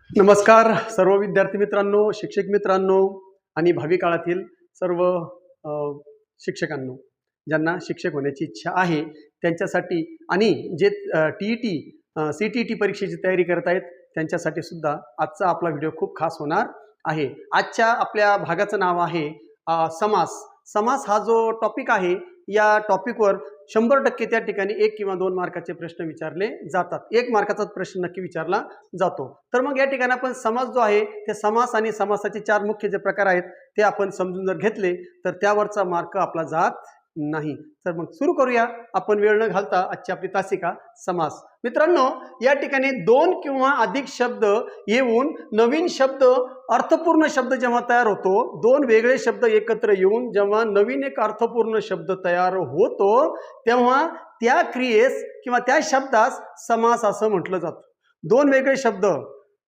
नमस्कार सर्व विद्यार्थी मित्रांनो, शिक्षक मित्रांनो आणि भावी काळातील सर्व शिक्षकांनो, ज्यांना शिक्षक होण्याची इच्छा आहे त्यांच्यासाठी आणि जे TET CTET परीक्षेची तयारी करत आहेत त्यांच्यासाठी सुद्धा आजचा आपला व्हिडिओ खूप खास होणार आहे। आजच्या आपल्या भागाचं नाव आहे समास। समास हा जो टॉपिक आहे या टॉपिकवर 100% त्या ठिकाणी 1 किंवा 2 मार्काचे प्रश्न विचारले जातात। 1 मार्काचा प्रश्न नक्की विचारला जातो। तर मग या ठिकाणी आपण समास जो आहे ते समास आणि समासाचे 4 मुख्य जे प्रकार आहेत ते आपण समजून जर घेतले तर त्यावरचा मार्क आपला जात नाही। तर मग सुरू करूया आपण वेळ न घालता आजची आपली तासिका समास। मित्रांनो, या ठिकाणी 2 किंवा अधिक शब्द येऊन नवीन शब्द अर्थपूर्ण शब्द जेव्हा तयार होतो, 2 वेगळे शब्द एकत्र येऊन जेव्हा नवीन एक अर्थपूर्ण शब्द तयार होतो तेव्हा त्या क्रियेस किंवा त्या शब्दास समास असं म्हटलं जातं। 2 वेगळे शब्द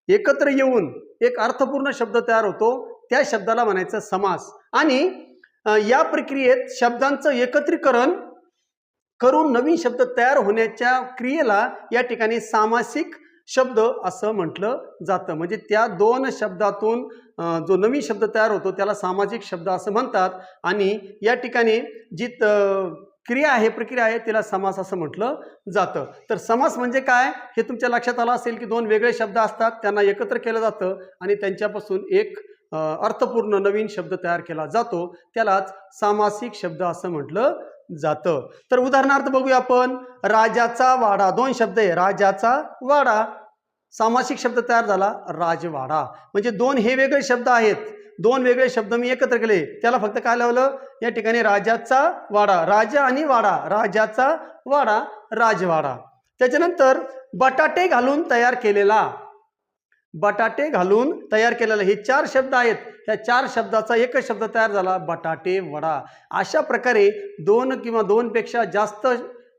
एकत्र येऊन एक अर्थपूर्ण शब्द तयार होतो त्या शब्दाला म्हणायचं समास। आणि या प्रक्रियेत शब्दांचं एकत्रीकरण करून नवीन शब्द तयार होण्याच्या क्रियेला या ठिकाणी सामासिक शब्द असं म्हटलं जातं। म्हणजे त्या 2 शब्दातून जो नवीन शब्द तयार होतो त्याला सामासिक शब्द असं म्हणतात आणि या ठिकाणी जी क्रिया आहे, प्रक्रिया आहे, तिला समास असं म्हटलं जातं। तर समास म्हणजे काय हे तुमच्या लक्षात आलं असेल की 2 वेगळे शब्द असतात, त्यांना एकत्र केलं जातं आणि त्यांच्यापासून एक अर्थपूर्ण नवीन शब्द तयार केला जातो, त्यालाच सामासिक शब्द असं म्हटलं जातं। तर उदाहरणार्थ बघूया आपण, राजाचा वाडा 2 शब्द आहे, राजाचा वाडा, सामासिक शब्द तयार झाला राजवाडा। म्हणजे 2 हे वेगळे शब्द आहेत, 2 वेगळे शब्द मी एकत्र केले, त्याला फक्त काय लावलं या ठिकाणी राजाचा वाडा, राजा आणि वाडा, राजाचा वाडा राजवाडा। त्याच्यानंतर बटाटे घालून तयार केलेला, बटाटे घालून तयार केलेला, हे 4 शब्द आहेत, ह्या 4 शब्दाचा एकच शब्द तयार झाला बटाटे वडा। अशा प्रकारे 2 किंवा 2 पेक्षा जास्त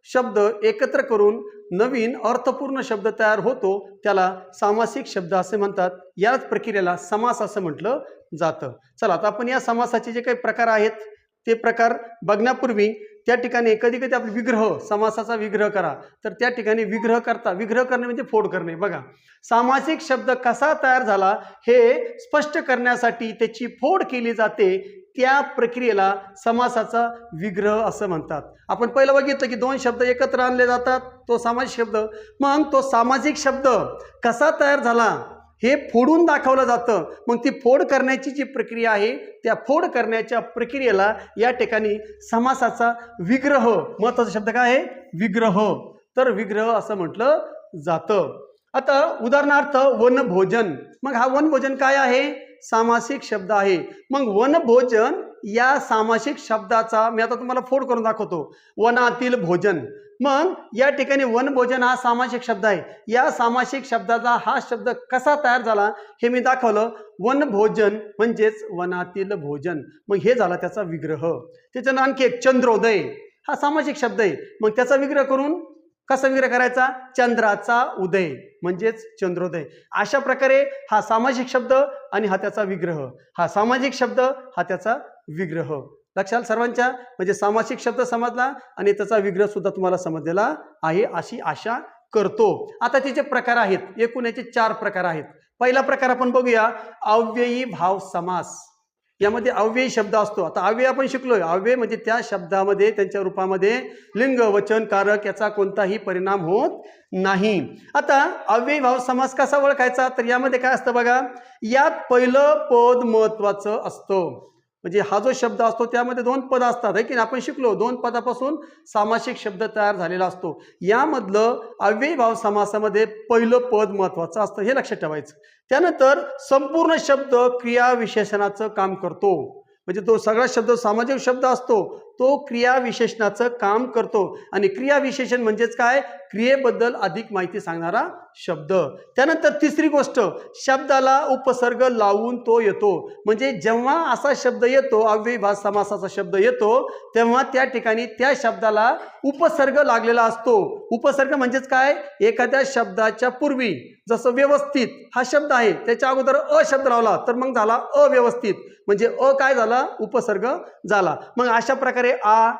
शब्द एकत्र करून नवीन अर्थपूर्ण शब्द तयार होतो त्याला सामासिक शब्द असे म्हणतात। याच प्रक्रियेला समास असं म्हटलं जातं। चला आता आपण या समासाचे जे काही प्रकार आहेत ते प्रकार बघण्यापूर्वी त्या ठिकाणी कधी कधी आपण विग्रह, समासाचा विग्रह करा, तर त्या ठिकाणी विग्रह करणे म्हणजे फोड करणे। बघा, सामासिक शब्द कसा तयार झाला हे स्पष्ट करण्यासाठी त्याची फोड केली जाते, त्या प्रक्रियेला समासाचा विग्रह असं म्हणतात। आपण पहिलं बघितलं की 2 शब्द एकत्र आणले जातात, तो सामासिक शब्द। मग तो सामासिक शब्द कसा तयार झाला हे फोडून दाखवलं जातं। मग ती फोड करण्याची जी प्रक्रिया आहे त्या फोड करण्याच्या प्रक्रियेला या ठिकाणी समासाचा विग्रह, महत्त्वाचा शब्द काय आहे विग्रह, तर विग्रह असं म्हटलं जातं। आता उदाहरणार्थ वनभोजन, मग हा वनभोजन काय आहे, सामासिक शब्द आहे। मग वनभोजन या सामासिक शब्दाचा मी आता तुम्हाला फोड करून दाखवतो, वनातील भोजन। मग या ठिकाणी वनभोजन हा सामासिक शब्द आहे, या सामासिक शब्दाचा हा शब्द कसा तयार झाला हे मी दाखवलं, वनभोजन म्हणजेच वनातील भोजन। मग हे झाला त्याचा विग्रह। त्याच्यानंतर आणखी एक चंद्रोदय, हा सामासिक शब्द आहे, मग त्याचा विग्रह करून कसा विग्रह करायचा, चंद्राचा उदय म्हणजेच चंद्रोदय। अशा प्रकारे हा सामासिक शब्द आणि हा त्याचा विग्रह, हा सामाजिक शब्द हा त्याचा विग्रह। लक्षात सर्वांच्या, म्हणजे सामासिक शब्द समजला आणि त्याचा विग्रह सुद्धा तुम्हाला समजलेला आहे अशी आशा करतो। आता त्याचे प्रकार आहेत, एकूण याचे 4 प्रकार आहेत। पहिला प्रकार आपण बघूया, अव्ययी भाव समास। यामध्ये अव्ययी शब्द असतो। आता अव्यय आपण शिकलोय, अव्यय म्हणजे त्या शब्दामध्ये त्यांच्या रूपामध्ये लिंग वचन कारक याचा कोणताही परिणाम होत नाही। आता अव्ययी भाव समास कसा ओळखायचा, तर यामध्ये काय असतं बघा, यात पहिलं पद महत्वाचं असतं। म्हणजे हा जो शब्द असतो त्यामध्ये 2 पद असतात आहे की आपण शिकलो, 2 पदापासून सामासिक शब्द तयार झालेला असतो। यामधलं अव्ययी भाव समासामध्ये पहिलं पद महत्वाचं असतं, हे लक्षात ठेवायचं। त्यानंतर संपूर्ण शब्द क्रिया विशेषणाचं काम करतो, म्हणजे तो सगळा शब्द सामासिक शब्द असतो तो क्रिया विशेषणाचं काम करतो। आणि क्रिया विशेषण म्हणजेच काय, क्रियेबद्दल अधिक माहिती सांगणारा शब्द। त्यानंतर तिसरी गोष्ट, शब्दाला उपसर्ग लावून तो येतो। म्हणजे जेव्हा असा शब्द येतो, अव्ययी भाव समासाचा शब्द येतो, तेव्हा त्या ठिकाणी त्या शब्दाला उपसर्ग लागलेला असतो। उपसर्ग म्हणजेच काय, एखाद्या शब्दाच्या पूर्वी जसं व्यवस्थित हा शब्द आहे त्याच्या अगोदर अ शब्द लावला तर मग झाला अव्यवस्थित, म्हणजे अ काय झाला, उपसर्ग झाला। मग अशा प्रकारे आ,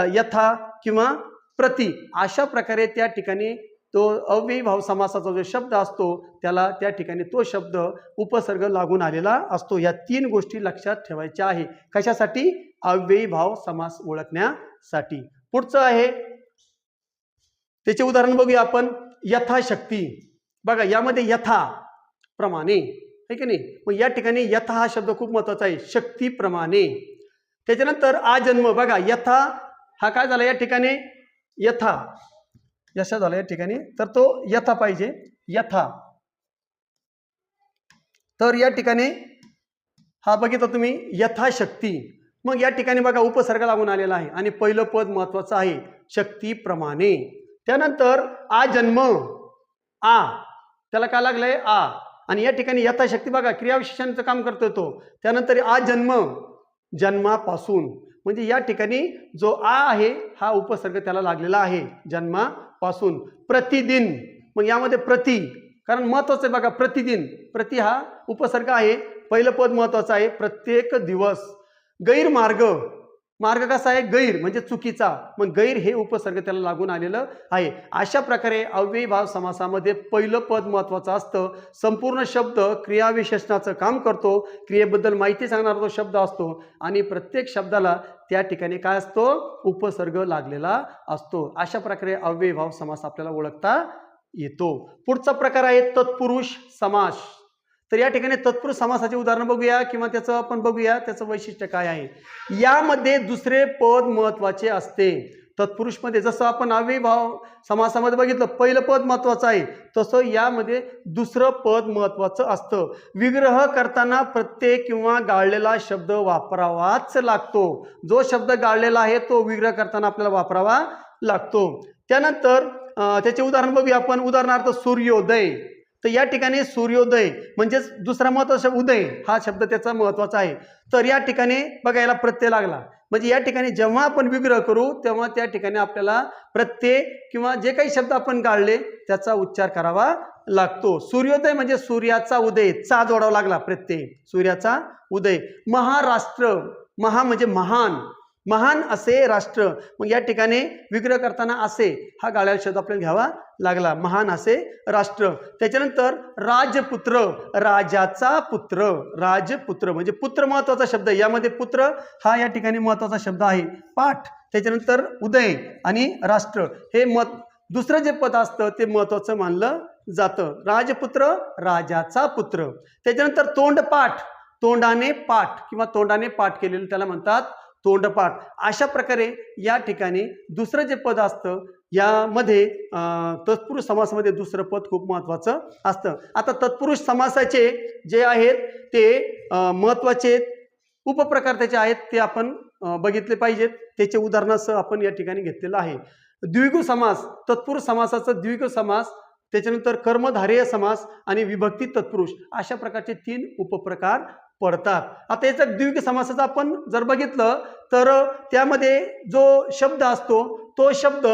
यथा किंवा प्रति, अशा प्रकारे त्या ठिकाणी तो अव्ययी भाव समासाचा जो शब्द असतो त्याला त्या ठिकाणी तो शब्द उपसर्ग लागून आलेला असतो. या 3 गोष्टी लक्षात ठेवायच्या आहे. कशासाठी? अव्ययी भाव समास ओळखण्यासाठी. पुढचं आहे त्याचे उदाहरण बघूया आपण. यथाशक्ती. बघा यामध्ये यथा प्रमाणे आहे की नाही. मग या ठिकाणी यथा हा शब्द खूप महत्वाचा आहे. शक्तीप्रमाणे. त्याच्यानंतर आजन्म. बघा यथा हा काय झाला या ठिकाणी? यथा यशा झाला या ठिकाणी, तर तो यथा पाहिजे. यथा. तर या ठिकाणी हा बघितलं तुम्ही यथाशक्ती. मग या ठिकाणी बघा उपसर्ग लागून आलेला आहे आणि पहिलं पद महत्वाचं आहे शक्तीप्रमाणे. त्यानंतर आजन्म. आ त्याला काय लागलंय? आ. आणि या ठिकाणी यथाशक्ती बघा क्रियाविशेषणाचं काम करतोय तो. त्यानंतर आजन्म जन्मापासून. म्हणजे या ठिकाणी जो आ आहे हा उपसर्ग त्याला लागलेला आहे जन्मापासून. प्रतिदिन. मग यामध्ये प्रति कारण महत्वाचं आहे बघा. प्रतिदिन. प्रति हा उपसर्ग आहे. पहिलं पद महत्वाचं आहे. प्रत्येक दिवस. गैरमार्ग. मार्ग कसा आहे? गैर म्हणजे चुकीचा. मग गैर हे उपसर्ग त्याला लागून आलेलं आहे. अशा प्रकारे अव्ययी भाव समासामध्ये पहिलं पद महत्वाचं असतं. संपूर्ण शब्द क्रियाविशेषणाचं काम करतो. क्रियेबद्दल माहिती सांगणारा तो शब्द असतो आणि प्रत्येक शब्दाला त्या ठिकाणी काय असतो? उपसर्ग लागलेला असतो. अशा प्रकारे अव्ययी भाव समास आपल्याला ओळखता येतो. पुढचा प्रकार आहे तत्पुरुष समास. तर या ठिकाणी तत्पुरुष समासाचे उदाहरण बघूया किंवा त्याचं आपण बघूया त्याचं वैशिष्ट्य काय आहे. यामध्ये दुसरे पद महत्वाचे असते. तत्पुरुषमध्ये जसं आपण अव्ययी भाव समासामध्ये बघितलं पहिलं पद महत्वाचं आहे, तसं यामध्ये दुसरं पद महत्वाचं असतं. विग्रह करताना प्रत्यय किंवा गाळलेला शब्द वापरावाच लागतो. जो शब्द गाळलेला आहे तो विग्रह करताना आपल्याला वापरावा लागतो. त्यानंतर त्याचे उदाहरण बघूया आपण. उदाहरणार्थ सूर्योदय. तर या ठिकाणी सूर्योदय म्हणजेच दुसरा महत्वाचा उदय हा शब्द त्याचा महत्वाचा आहे. तर या ठिकाणी बघायला प्रत्यय लागला. म्हणजे या ठिकाणी जेव्हा आपण विग्रह करू तेव्हा त्या ठिकाणी आपल्याला प्रत्यय किंवा जे काही शब्द आपण गाळले त्याचा उच्चार करावा लागतो. सूर्योदय म्हणजे सूर्याचा उदय. चा जोडावा लागला प्रत्यय. सूर्याचा उदय. महाराष्ट्र. महा म्हणजे महान. महान असे राष्ट्र. मग या ठिकाणी विग्रह करताना असे हा गाळलेला शब्द आपल्याला घ्यावा लागला. महान असे राष्ट्र. त्याच्यानंतर राजपुत्र. राजाचा पुत्र. राजपुत्र म्हणजे पुत्र महत्वाचा शब्द. यामध्ये पुत्र हा या ठिकाणी महत्वाचा शब्द आहे. पाठ. त्याच्यानंतर उदय आणि राष्ट्र हे दुसरं जे पद असतं ते महत्वाचं मानलं जातं. राजपुत्र राजाचा पुत्र. त्याच्यानंतर तोंडपाठ. तोंडाने पाठ किंवा तोंडाने पाठ केलेलं त्याला म्हणतात तोंडपाठ. अशा प्रकारे या ठिकाणी दुसरं जे पद असतं यामध्ये तत्पुरुष समासामध्ये दुसरं पद खूप महत्वाचं असतं. आता तत्पुरुष समासाचे जे आहेत ते महत्वाचे उपप्रकार त्याचे आहेत ते आपण बघितले पाहिजेत. त्याचे उदाहरणासह आपण या ठिकाणी घेतलेलं आहे. द्विगु समास. तत्पुरुष समासाचं द्विगु समास. त्याच्यानंतर कर्मधारेय समास आणि विभक्ती तत्पुरुष अशा प्रकारचे 3 उपप्रकार पडतात. आता याचा द्विगु समासाचा आपण जर बघितलं तर त्यामध्ये जो शब्द असतो तो शब्द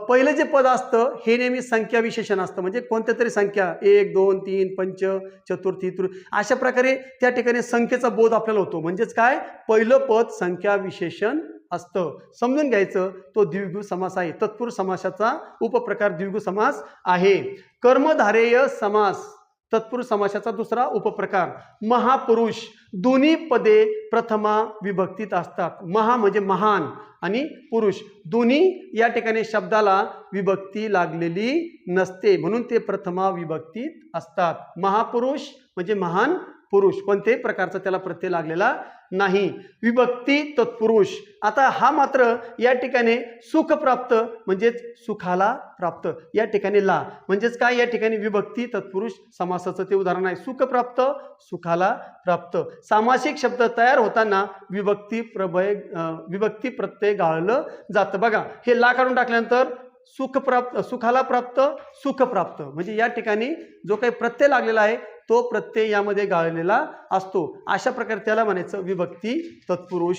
पहिलं जे पद असतं हे नेहमी संख्या विशेषण असतं. म्हणजे कोणत्या तरी संख्या 1 2 3 पंच चतुर्थी अशा प्रकारे त्या ठिकाणी संख्येचा बोध आपल्याला होतो. म्हणजेच काय? पहिलं पद संख्या विशेषण असतं. समजून घ्यायचं तो द्विगु समास आहे. तत्पुरुष समासाचा उपप्रकार द्विगु समास आहे. कर्मधारेय समास तत्पुरुष समासाचा दुसरा उपप्रकार. महापुरुष. दोन्ही पदे प्रथमा विभक्तीत असतात. महा म्हणजे महान आणि पुरुष दोन्ही या ठिकाणी शब्दाला विभक्ती लागलेली नसते म्हणून ते प्रथमा विभक्तीत असतात. महापुरुष म्हणजे महान पुरुष. कोणत्याही प्रकारचा त्याला प्रत्यय लागलेला नाही. विभक्ती तत्पुरुष. आता हा मात्र या ठिकाणी सुख प्राप्त म्हणजेच सुखाला प्राप्त या ठिकाणी ला म्हणजेच काय या ठिकाणी विभक्ती तत्पुरुष समासाचं ते उदाहरण आहे. सुख प्राप्त सुखाला प्राप्त. सामासिक शब्द तयार होताना विभक्ती प्रत्यय गाळलं जातं. बघा हे ला काढून टाकल्यानंतर सुख प्राप्त सुखाला प्राप्त सुख प्राप्त म्हणजे या ठिकाणी जो काही प्रत्यय लागलेला आहे तो प्रत्यय यामध्ये गाळलेला असतो. अशा प्रकारे त्याला म्हणायचं विभक्ती तत्पुरुष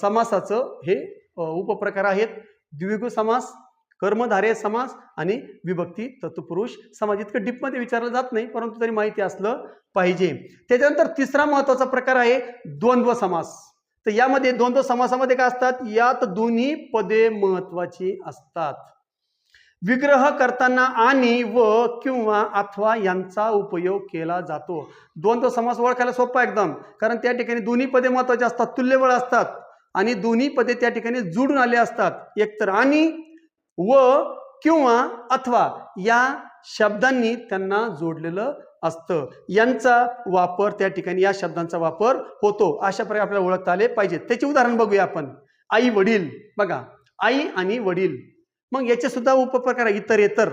समासाचं हे उपप्रकार आहेत. द्विगु समास, कर्मधारय समास आणि विभक्ती तत्पुरुष समास. इतकं डीपमध्ये विचारलं जात नाही परंतु तरी माहिती असलं पाहिजे. त्याच्यानंतर तिसरा महत्वाचा प्रकार आहे द्वंद्व समास. तर यामध्ये द्वंद्व समासामध्ये काय असतात? यात दोन्ही पदे महत्वाची असतात. विग्रह करताना आणि व किंवा अथवा यांचा उपयोग केला जातो. द्वंद्व समास ओळखायला सोपा एकदम, कारण त्या ठिकाणी दोन्ही पदे महत्त्वाचे असतात, तुल्यबळ असतात आणि दोन्ही पदे त्या ठिकाणी जुळून आले असतात. एकतर आणि व किंवा अथवा या शब्दांनी त्यांना जोडलेलं असतं. यांचा वापर त्या ठिकाणी या शब्दांचा वापर होतो. अशा प्रकारे आपल्याला ओळखता आले पाहिजे. त्याचे उदाहरण बघूया आपण. आई वडील, बघा आई आणि वडील, मग याचे सुद्धा उपप्रकार इतरेतर,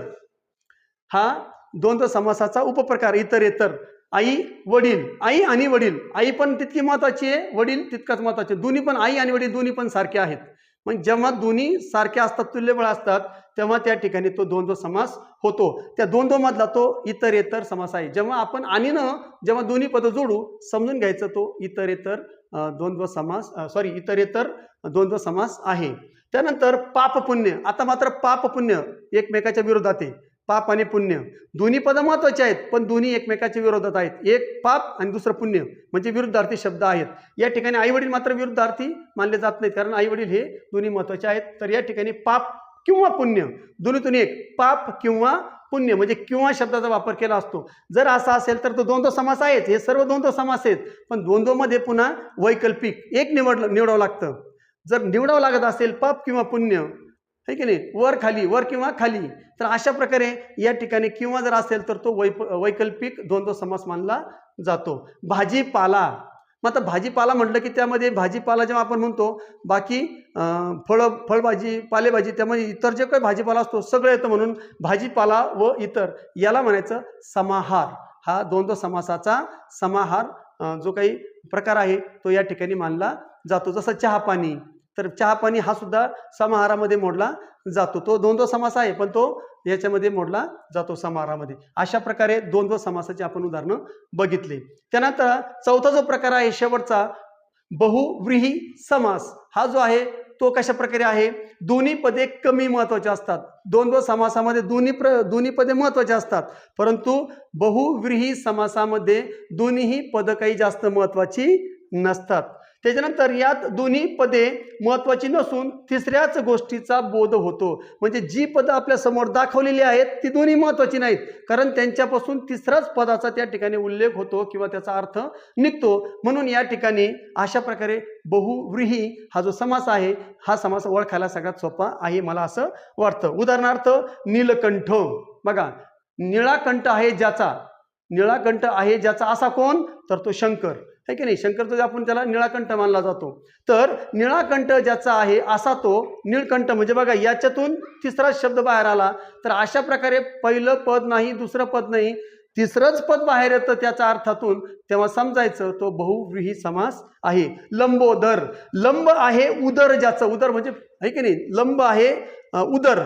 हा द्वंद्व समासाचा उपप्रकार इतरेतर. आई वडील, आई आणि वडील, आई पण तितकी महत्वाची आहे, वडील तितकाच महत्वाचे, दोन्ही पण आई आणि वडील दोन्ही पण सारखे आहेत. मग जेव्हा दोन्ही सारखे असतात, तुल्यबळ असतात, तेव्हा त्या ठिकाणी तो द्वंद्व समास होतो. त्या द्वंद्व मधला तो इतरेतर समास आहे. जेव्हा आपण आणि न जेव्हा दोन्ही पद जोडू, समजून घ्यायचं तो इतरेतर द्वंद्व समास इतरेतर द्वंद्व समास आहे. त्यानंतर पाप पुण्य. आता मात्र पाप पुण्य एकमेकाच्या विरोधात आहे. पाप आणि पुण्य दोन्ही पद महत्वाचे आहेत, पण दोन्ही एकमेकाच्या विरोधात आहेत. एक पाप आणि दुसरं पुण्य, म्हणजे विरुद्धार्थी शब्द आहेत. या ठिकाणी आई वडील मात्र विरुद्धार्थी मानले जात नाहीत, कारण आई वडील हे दोन्ही महत्वाचे आहेत. तर या ठिकाणी पाप किंवा पुण्य, दोन्हीतून एक, पाप किंवा पुण्य, म्हणजे किंवा शब्दाचा वापर केला असतो. जर असा असेल तर तो द्वंद्व समास आहेच. हे सर्व द्वंद्व समास आहेत, पण द्वंद्वमध्ये पुन्हा वैकल्पिक एक निवडावं लागतं. जर निवडावं लागत असेल पाप किंवा पुण्य, है की नाही, वर खाली, वर किंवा खाली, तर अशा प्रकारे या ठिकाणी किंवा जर असेल तर तो वैकल्पिक द्वंद्व समास मानला जातो. भाजीपाला. मग आता भाजीपाला म्हटलं की त्यामध्ये भाजीपाला जेव्हा आपण म्हणतो, बाकी फळभाजी पालेभाजी, त्यामध्ये इतर जे काही भाजीपाला असतो सगळं येतं, म्हणून भाजीपाला व इतर याला म्हणायचं समाहार. हा द्वंद्व समासाचा समाहार जो काही प्रकार आहे तो या ठिकाणी मानला जातो. जसं चहा पाणी, तर चहा पाणी हा सुद्धा समाहारामध्ये मोडला जातो. तो द्वंद्व समास आहे, पण तो याच्यामध्ये मोडला जातो समाहारामध्ये. अशा प्रकारे द्वंद्व समासाची आपण उदाहरणं बघितली. त्यानंतर चौथा जो प्रकार आहे शेवटचा, बहुव्रीही समास. हा जो आहे तो कशा प्रकारे आहे, दोन्ही पदे कमी महत्वाचे असतात. द्वंद्व समासामध्ये दोन्ही पदे महत्वाचे असतात, परंतु बहुव्रीही समासामध्ये दोन्हीही पद काही जास्त महत्वाची नसतात. त्याच्यानंतर यात दोन्ही पदे महत्वाची नसून तिसऱ्याच गोष्टीचा बोध होतो. म्हणजे जी पदं आपल्या समोर दाखवलेली आहेत ती दोन्ही महत्वाची नाहीत, कारण त्यांच्यापासून तिसऱ्याच पदाचा त्या ठिकाणी उल्लेख होतो किंवा त्याचा अर्थ निघतो. म्हणून या ठिकाणी अशा प्रकारे बहुव्रीही हा जो समास आहे, हा समास ओळखायला सगळ्यात सोपा आहे मला असं वाटतं. उदाहरणार्थ नीलकंठ. बघा, निळाकंठ आहे ज्याचा, निळाकंठ आहे ज्याचा, असा कोण, तर तो शंकर, है की नाही. शंकर तो आपण त्याला निळाकंठ मानला जातो. तर निळाकंठ ज्याचा आहे असा तो नीलकंठ, म्हणजे बघा याच्यातून तिसरा शब्द बाहेर आला, तर अशा प्रकारे पहिलं पद नाही, दुसरं पद नाही, तिसरंच पद बाहेर येतं त्याच्या अर्थातून, तेव्हा समजायचं तो बहुव्रीही समास आहे. लंबोदर. लंब आहे उदर ज्याचं, उदर म्हणजे है की नाही, लंब आहे उदर,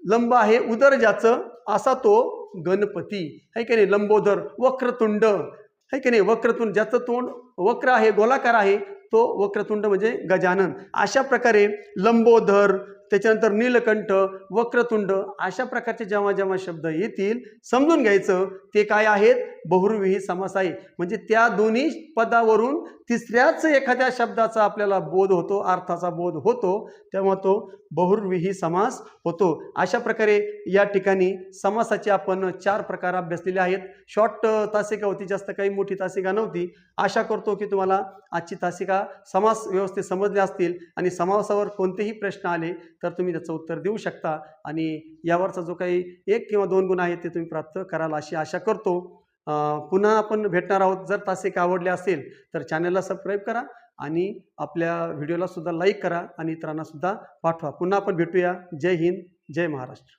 लंब आहे उदर ज्याचं, असा तो गणपती, है की नाही. लंबोदर. वक्रतुंड, है की नाही, वक्रतुंड ज्याचं तोंड वक्र आहे, गोलाकार आहे, तो वक्रतुंड म्हणजे गजानन. अशा प्रकारे लंबोदर, त्याच्यानंतर नीलकंठ, वक्रतुंड, अशा प्रकारचे जेव्हा जेव्हा शब्द येतील समजून घ्यायचं ते काय आहेत, बहुव्रीही समास आहे. म्हणजे त्या दोन्ही पदावरून तिसऱ्याच एखाद्या शब्दाचा आपल्याला बोध होतो, अर्थाचा बोध होतो, तेव्हा तो बहुव्रीही समास होतो. अशा प्रकारे या ठिकाणी समासाचे आपण 4 प्रकार अभ्यासलेले आहेत. शॉर्ट तासिका होती, जास्त काही मोठी तासिका नव्हती. आशा करतो की तुम्हाला आजची तासिका समास व्यवस्थित समजले असतील आणि समासावर कोणतेही प्रश्न आले तर तुम्ही त्याचं उत्तर देऊ शकता आणि यावरचा जो काही 1 किंवा 2 गुण आहेत ते तुम्ही प्राप्त कराल अशी आशा करतो. पुन्हा आपण भेटणार आहोत. जर तासिका आवडली असेल तर चॅनलला सबस्क्राईब करा आणि आपल्या व्हिडिओला सुद्धा लाईक करा आणि इतरांना सुद्धा पाठवा. पुन्हा आपण भेटूया. जय हिंद, जय महाराष्ट्र.